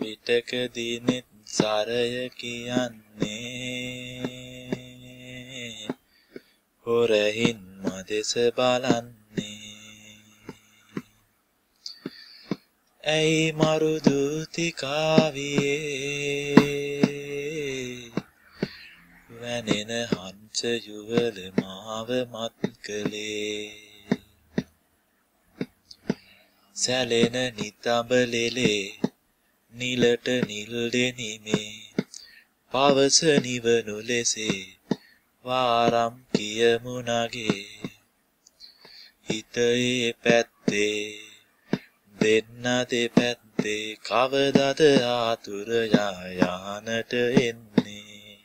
විටකදී නෙත් සරය කියන්නේ හොරහින් මදෙස බලන්නේ ඇයි මරු දූතිකාවියේ වැනෙන හංස යුවල මාව මත් කළේ සැලෙන නිතඹලෙලේ නිලට නිල් දෙනිමේ පවස නිවනු ලෙසේ වාරම් කියමු නගේ හිතේ පැත්තේ දෙන්න දෙපැත්තේ කවදද ආතුර යානට එන්නේ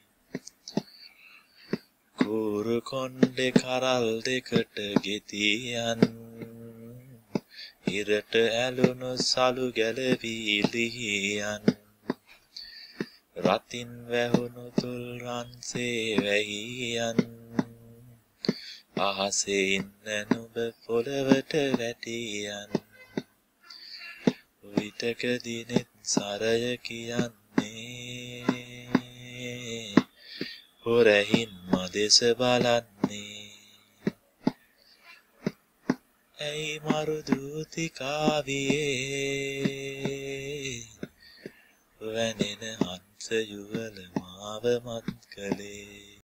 කුරු කොණ්ඩේ කරල් දෙකට ගෙතියන් ඉරට ඇලුණු සලු ගැලවිලියන් රතින් වැහුණු තුල් රන්සේ වැහියන් අහසේ ඉන්න නුඹ පොළවට වැටියන් විටකදී නෙත් සරය කියන්නේ හොරහින් මදෙස බලන්නේ ඇයි මරු දූතිකාවියේ වැනෙන හංස යුවල මාව මත් කළේ